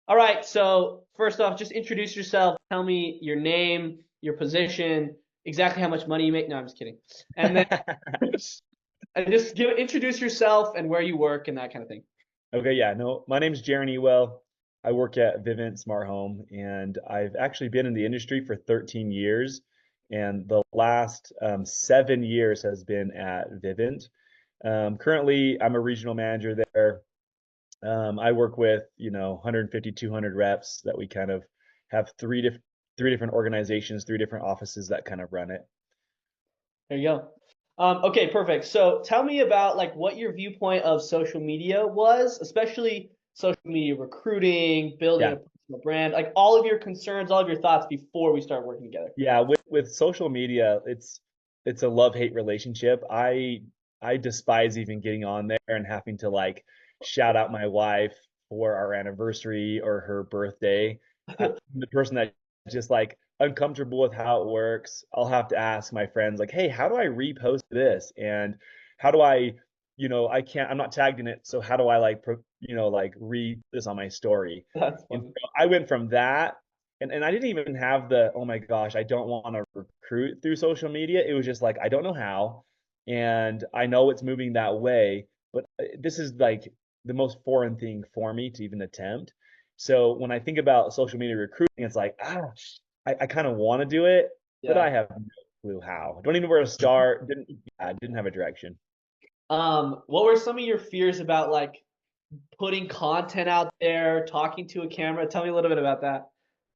All right, so first off, just introduce yourself. Tell me your name, your position, exactly how much money you make. No, I'm just kidding. And then and just introduce yourself and where you work and that kind of thing. Okay, yeah, no, my name's Jaron. I work at Vivint Smart Home, and I've actually been in the industry for 13 years, and the last 7 years has been at Vivint. Currently, I'm a regional manager there. I work with 150, 200 reps that we kind of have three different organizations, three different offices that kind of run it. There you go. Okay, perfect. So tell me about like what your viewpoint of social media was, especially social media recruiting, building a Yeah, personal brand, like all of your concerns, all of your thoughts before we start working together. yeah. With social media, it's a love-hate relationship. I despise even getting on there and having to like shout out my wife for our anniversary or her birthday. I'm the person that just like uncomfortable with how it works. I'll have to ask my friends like, "Hey, how do I repost this?" And how do I, I can't. I'm not tagged in it, so how do I like, like read this on my story? That's And funny. so I went from that and I didn't even have the, oh my gosh, I don't want to recruit through social media. It was just like, I don't know how. And I know it's moving that way, but this is like the most foreign thing for me to even attempt. So when I think about social media recruiting, it's like, I kind of want to do it, but Yeah. I have no clue how. Don't even know where to start. Didn't have a direction. What were some of your fears about like putting content out there, talking to a camera? Tell me a little bit about that.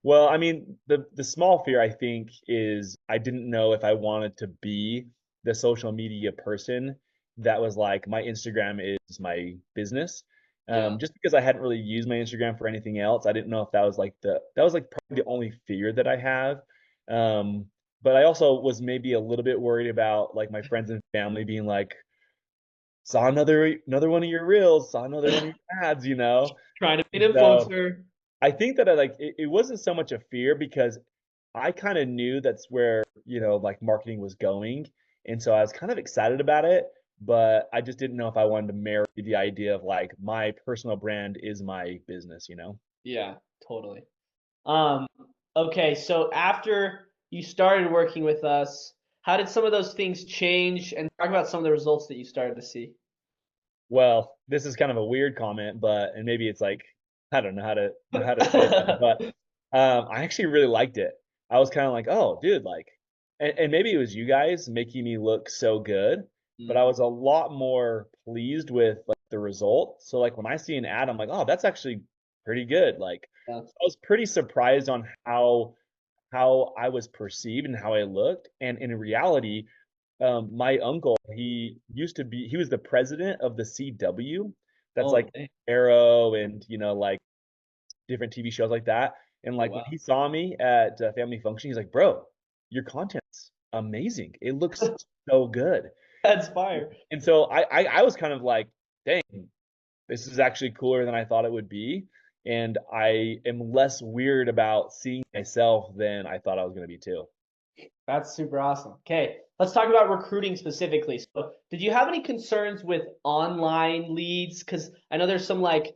Well, I mean, the small fear I think is I didn't know if I wanted to be the social media person that was like my Instagram is my business. Yeah. Just because I hadn't really used my Instagram for anything else, I didn't know if that was like probably the only fear that I have. Um, but I also was maybe a little bit worried about like my friends and family being like, saw another one of your reels, saw another one of your ads. Trying to be an So influencer. I think that it wasn't so much a fear because I kind of knew that's where, like marketing was going. And so I was kind of excited about it, but I just didn't know if I wanted to marry the idea of like my personal brand is my business. Yeah, totally. Um, okay, so after you started working with us, how did some of those things change? And talk about some of the results that you started to see. Well, this is kind of a weird comment, and maybe it's like I don't know how to say this, but I actually really liked it. I was kind of like, oh, dude, like, and maybe it was you guys making me look so good, but I Mm, was a lot more pleased with like the result. So like when I see an ad, I'm like, oh, that's actually pretty good. Like, yeah. so I was pretty surprised on how I was perceived and how I looked, and in reality my uncle, he was the president of the CW. That's Oh, like dang. Arrow and, like different TV shows like that. And Oh, like when wow. he saw me at a family function, he's like, bro, your content's amazing. It looks so good. That's fire. And so I was kind of like, dang, this is actually cooler than I thought it would be. And I am less weird about seeing myself than I thought I was going to be too. That's super awesome. Okay, let's talk about recruiting specifically. So, did you have any concerns with online leads? Because I know there's some like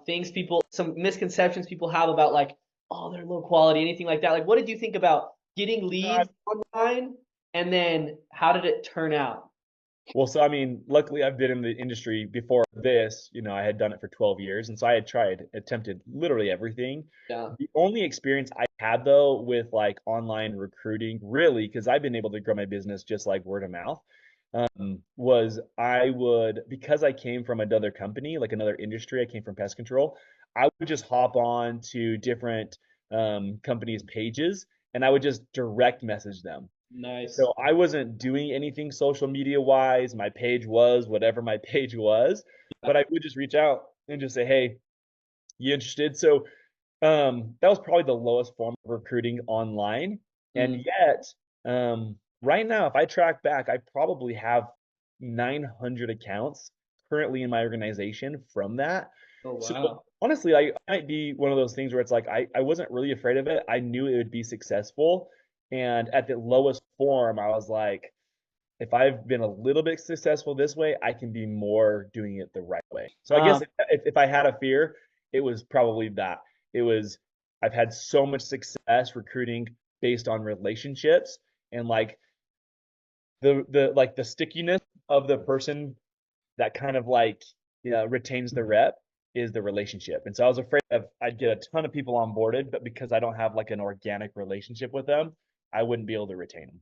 things people, some misconceptions people have about like, oh, they're low quality, anything like that. Like, what did you think about getting leads online, and then how did it turn out? Well, so I mean, luckily I've been in the industry before this. I had done it for 12 years, and so I had attempted literally everything. Yeah. The only experience I had though with like online recruiting, really, because I've been able to grow my business just like word of mouth, was I would, because I came from another company, like another industry, I came from pest control, I would just hop on to different companies' pages and I would just direct message them. Nice. So I wasn't doing anything social media wise. My page was whatever my page was, but I would just reach out and just say, "Hey, you interested?" So that was probably the lowest form of recruiting online. And Mm. yet, right now, if I track back, I probably have 900 accounts currently in my organization from that. Oh, So wow. honestly, I might be one of those things where it's like I wasn't really afraid of it. I knew it would be successful. And at the lowest form, I was like, if I've been a little bit successful this way, I can be more doing it the right way. So I guess Um, if I had a fear, it was probably that. I've had so much success recruiting based on relationships and like the stickiness of the person that kind of like retains the rep is the relationship. And so I was afraid I'd get a ton of people onboarded, but because I don't have like an organic relationship with them, I wouldn't be able to retain them.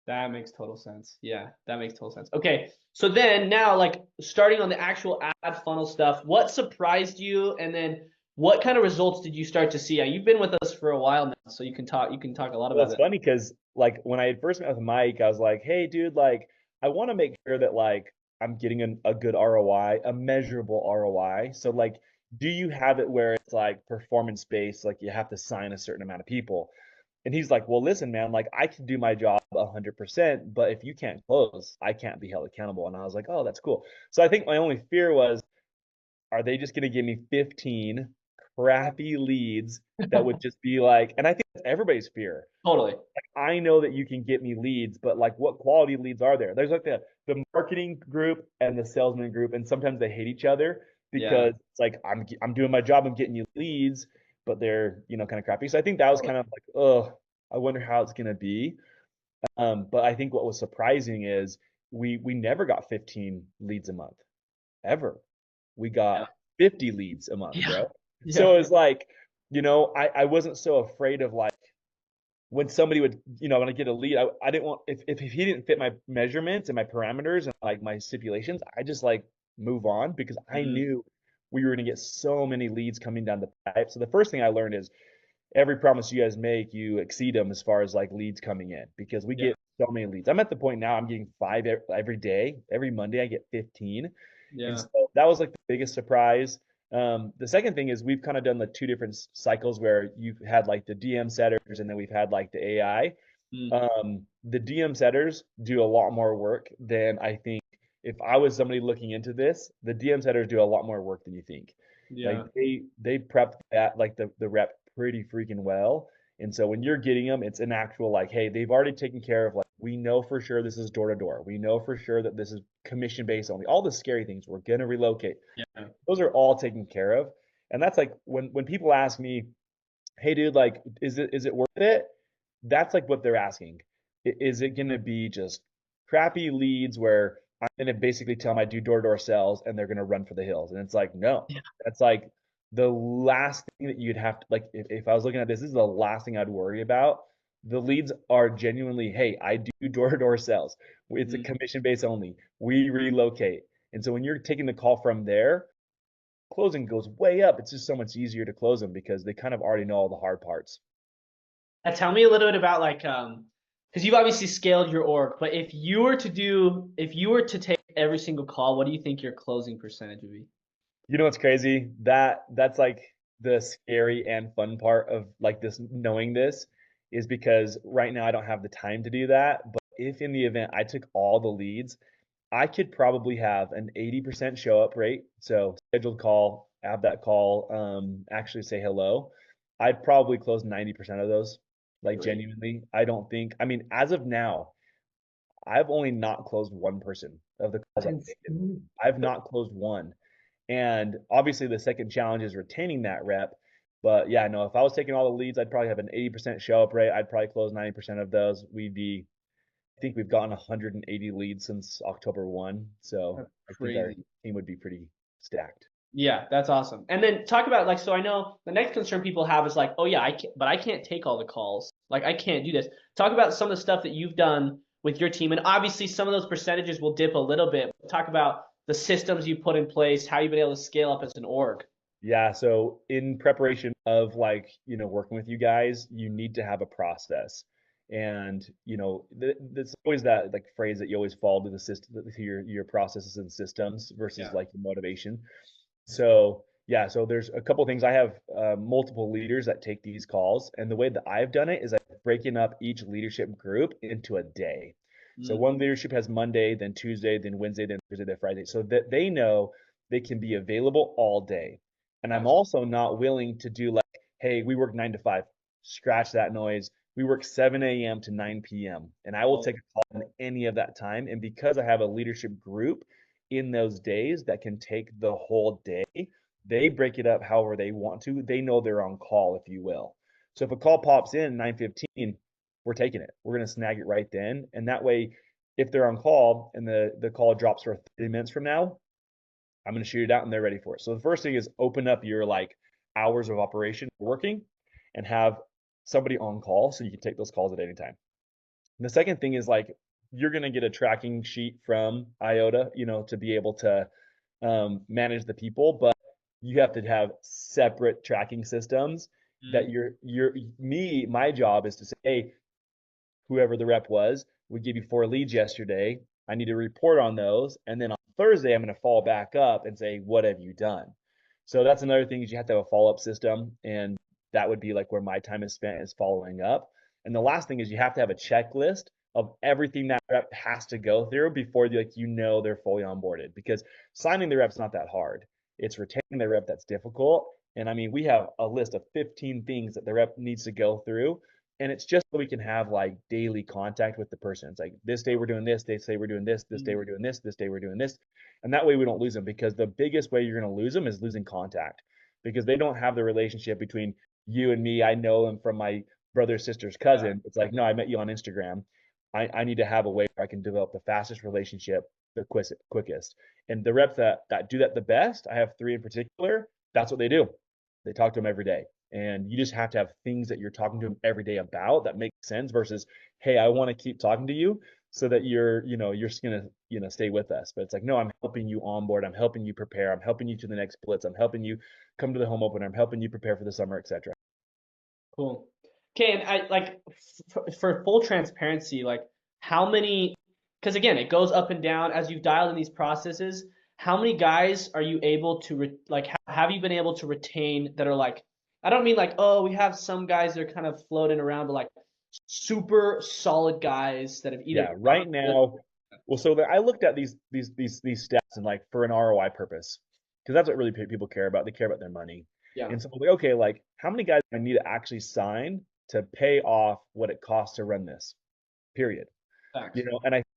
That makes total sense. Yeah, that makes total sense. Okay, so then now, like starting on the actual ad funnel stuff, what surprised you, and then what kind of results did you start to see? You've been with us for a while now, so you can talk. You can talk a lot Well, about it's it. funny because like when I had first met with Mike, I was like, "Hey, dude, like I want to make sure that like I'm getting a good ROI, a measurable ROI. So like, do you have it where it's like performance based, like you have to sign a certain amount of people?" And he's like, "Well, listen, man, like I can do my job 100%, but if you can't close, I can't be held accountable." And I was like, "Oh, that's cool." So I think my only fear was, are they just going to give me 15 crappy leads that would just be like, and I think that's everybody's fear. Totally. I know that you can get me leads, but like what quality leads are there? There's like the marketing group and the salesman group, and sometimes they hate each other Yeah. because it's like I'm doing my job, I'm getting you leads, but they're kind of crappy. So I think that was Totally. kind of like, oh, I wonder how it's gonna be. But I think what was surprising is we never got 15 leads a month ever. We got Yeah. 50 leads a month, Yeah. bro. Yeah. So it's like, I wasn't so afraid of like when somebody would, when I get a lead, I didn't want if he didn't fit my measurements and my parameters and like my stipulations, I just like move on because I Mhm. knew we were gonna get so many leads coming down the pipe. So the first thing I learned is every promise you guys make, you exceed them as far as like leads coming in because we Yeah. get so many leads. I'm at the point now I'm getting five every day. Every Monday I get 15. And Yeah. so that was like the biggest surprise. The second thing is we've kind of done the two different cycles where you've had like the DM setters and then we've had like the AI. Mm. The DM setters do a lot more work than I think. If I was somebody looking into this, the DM setters do a lot more work than you think. Like Yeah. they prep that like the rep pretty freaking well. And so when you're getting them, it's an actual like, hey, they've already taken care of like we know for sure this is door to door. We know for sure that this is commission based only. All the scary things, we're gonna relocate. Yeah. Those are all taken care of. And that's like when people ask me, hey dude, like is it worth it? That's like what they're asking. Is it going to be just crappy leads where I'm going to basically tell them I do door-to-door sales and they're going to run for the hills? And it's like, no, Yeah. that's like the last thing that you'd have to, like, if I was looking at this is the last thing I'd worry about. The leads are genuinely, hey, I do door-to-door sales. It's a Mm. commission base only. We relocate. And so when you're taking the call from there, closing goes way up. It's just so much easier to close them because they kind of already know all the hard parts. Tell me a little bit about like because you've obviously scaled your org, but if you were to take every single call, what do you think your closing percentage would be? You know what's crazy? That's like the scary and fun part of like this knowing this is because right now I don't have the time to do that. But if in the event I took all the leads, I could probably have an 80% show up rate. So scheduled call, have that call, actually say hello. I'd probably close 90% of those. Like Really? genuinely, I don't think, I mean, as of now, I've only not closed one person of the calls That's I've taken. insane. I've not closed one. And obviously, the second challenge is retaining that rep. But yeah, no, if I was taking all the leads, I'd probably have an 80% show up rate. I'd probably close 90% of those. I think we've gotten 180 leads since October 1. So That's I think our crazy. team would be pretty stacked. Yeah, that's awesome. And then talk about like, so I know the next concern people have is like, oh yeah, I can't, but I can't take all the calls. Like I can't do this. Talk about some of the stuff that you've done with your team, and obviously some of those percentages will dip a little bit. Talk about the systems you put in place, how you've been able to scale up as an org. Yeah, so in preparation of like, working with you guys, you need to have a process. And, there's always that like phrase that you always follow to the system to your processes and systems versus Yeah. like your motivation. So yeah, so there's a couple things. I have multiple leaders that take these calls, and the way that I've done it is I've breaking up each leadership group into a day. So Mm, one leadership has Monday, then Tuesday, then Wednesday, then Thursday, then Friday, so that they know they can be available all day. And I'm gotcha. also not willing to do like, hey, we work 9 to 5, scratch that noise. We work 7 a.m. to 9 p.m. and I will Oh, take a call in any of that time. And because I have a leadership group in those days that can take the whole day, They break it up however they want to. They know they're on call, if you will. So if a call pops in 9:15, we're taking it. We're going to snag it right then. And that way, if they're on call and the call drops for 30 minutes from now, I'm going to shoot it out and they're ready for it. So the first thing is open up your like hours of operation working and have somebody on call so you can take those calls at any time. And the second thing is like you're going to get a tracking sheet from IOTA, to be able to manage the people, but you have to have separate tracking systems that Mm. my job is to say, hey, whoever the rep was, we give you 4 leads yesterday. I need to report on those. And then on Thursday, I'm going to follow back up and say, what have you done? So that's another thing is you have to have a follow-up system. And that would be like where my time is spent is following up. And the last thing is you have to have a checklist of everything that rep has to go through before they're fully onboarded. Because signing the rep's not that hard. It's retaining the rep that's difficult. And I mean, we have a list of 15 things that the rep needs to go through, and it's just so we can have like daily contact with the person. It's like this day we're doing this, they say we're doing this day Mm. we're doing this day we're doing this. And that way we don't lose them, because the biggest way you're going to lose them is losing contact, because they don't have the relationship between you and me. I know them from my brother, sister's Yeah. cousin. It's like, no, I met you on Instagram. I need to have a way where I can develop the fastest relationship, the quickest. And the reps that do that the best, I have 3 in particular, that's what they do. They talk to them every day. And you just have to have things that you're talking to them every day about that make sense versus, hey, I want to keep talking to you so that you're just gonna, stay with us. But it's like, no, I'm helping you onboard, I'm helping you prepare, I'm helping you to the next blitz, I'm helping you come to the home opener, I'm helping you prepare for the summer, etc. Cool. Okay, and I like for full transparency, like how many? Because again, it goes up and down as you've dialed in these processes. How many guys are you able to have you been able to retain that are like? I don't mean like, oh, we have some guys that are kind of floating around, but like super solid guys that have either Yeah, gone right to now, well, so I looked at these stats and like for an ROI purpose, because that's what really people care about. They care about their money. yeah, And so I'm like, okay, like how many guys do I need to actually sign to pay off what it costs to run this? Period. facts.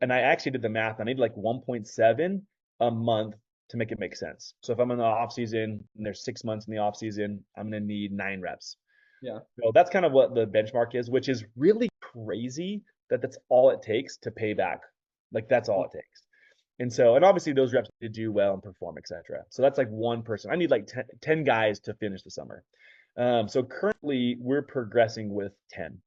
And I actually did the math. I need like 1.7 a month to make it make sense. So if I'm in the off season and there's 6 months in the off season, I'm gonna need 9 reps. Yeah, So that's kind of what the benchmark is, which is really crazy that that's all it takes to pay back. Like that's all it takes. And obviously those reps need to do well and perform, etc. So that's like one person. I need like 10 guys to finish the summer. So currently we're progressing with 10.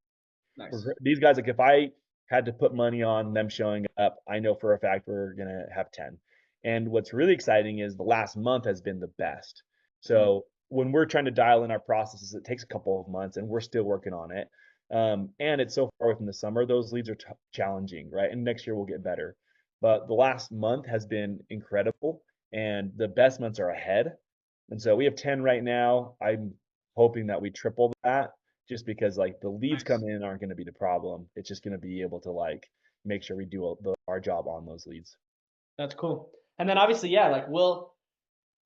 nice. These guys, like if I had to put money on them showing up, I know for a fact we're gonna have 10. And what's really exciting is the last month has been the best. Mm, So when we're trying to dial in our processes, it takes a couple of months, and we're still working on it. And it's so far away from the summer; those leads are challenging, right? And next year we'll get better. But the last month has been incredible, and the best months are ahead. And so we have 10 right now. I'm hoping that we triple that, just because like the leads nice. coming in aren't going to be the problem. It's just going to be able to like make sure we do our job on those leads. That's cool. And then obviously, yeah, like we're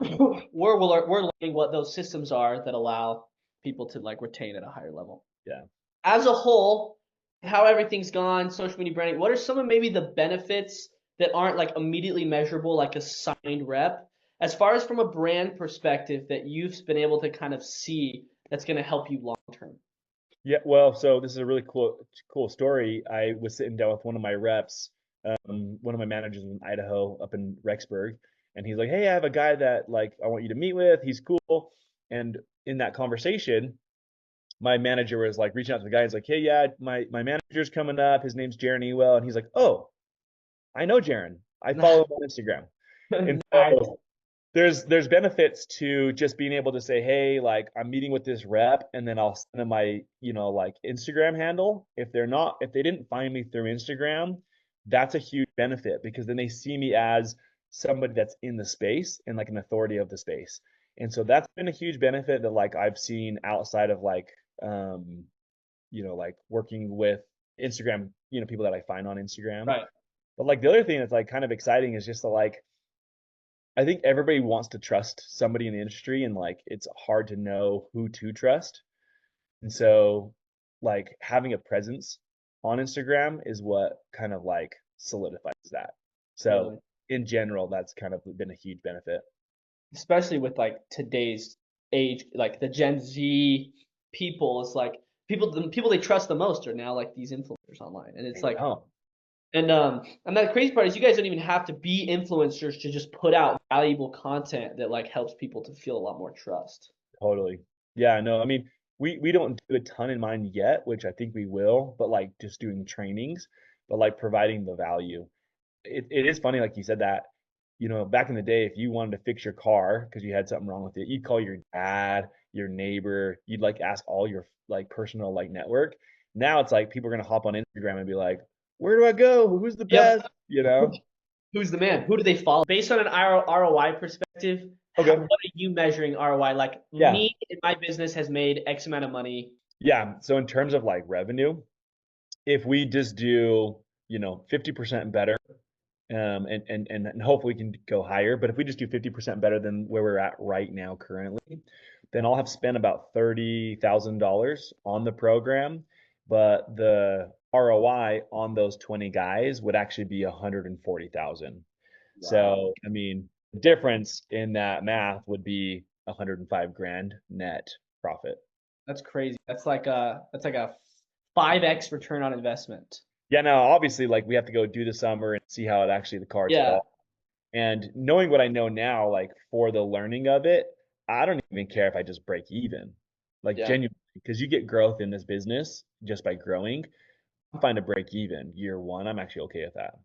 learning what those systems are that allow people to like retain at a higher level. Yeah. As a whole, how everything's gone, social media branding, what are some of maybe the benefits that aren't like immediately measurable, like a signed rep, as far as from a brand perspective that you've been able to kind of see that's going to help you long term? Yeah. Well, so this is a really cool story. I was sitting down with one of my reps, one of my managers in Idaho up in Rexburg, and he's like, "Hey, I have a guy that like I want you to meet with. He's cool." And in that conversation, my manager was like reaching out to the guy. He's like, "Hey, yeah, my manager's coming up. His name's Jaron Ewell," and he's like, "Oh, I know Jaron. I follow him on Instagram." And Nice. so there's benefits to just being able to say, hey, like I'm meeting with this rep, and then I'll send them my, like Instagram handle. If they didn't find me through Instagram, that's a huge benefit, because then they see me as somebody that's in the space and like an authority of the space. And so that's been a huge benefit that like I've seen outside of like like working with Instagram, people that I find on Instagram. Right. But like the other thing that's like kind of exciting is just like I think everybody wants to trust somebody in the industry, and like it's hard to know who to trust. And so like having a presence on Instagram is what kind of like solidifies that. So Totally. in general, that's kind of been a huge benefit. especially with like today's age, like the Gen Z people, it's like the people they trust the most are now like these influencers online, and it's I like, know. and the crazy part is you guys don't even have to be influencers to just put out valuable content that like helps people to feel a lot more trust. Totally. Yeah, no, I mean, we don't do a ton in mind yet, which I think we will, but like just doing trainings, but like providing the value. It is funny, like you said that, back in the day, if you wanted to fix your car because you had something wrong with it, you'd call your dad, your neighbor, you'd like ask all your like personal like network. Now it's like people are gonna hop on Instagram and be like, where do I go? Who's the Yep. best? You know? Who's the man? Who do they follow? Based on an ROI perspective, Okay. what are you measuring ROI? Like Yeah. me in my business has made X amount of money. Yeah. So in terms of like revenue, if we just do, 50% better, and hopefully we can go higher. But if we just do 50% better than where we're at right now currently, then I'll have spent about $30,000 on the program, but the ROI on those 20 guys would actually be 140,000. Wow. So, I mean, the difference in that math would be 105 grand net profit. That's crazy. That's like a 5x return on investment. Yeah, now obviously, like we have to go do the summer and see how it actually the cards Yeah. fall. And knowing what I know now, like for the learning of it, I don't even care if I just break even. Like Yeah. genuinely, because you get growth in this business just by growing. I'm fine to break even year one. I'm actually okay with that.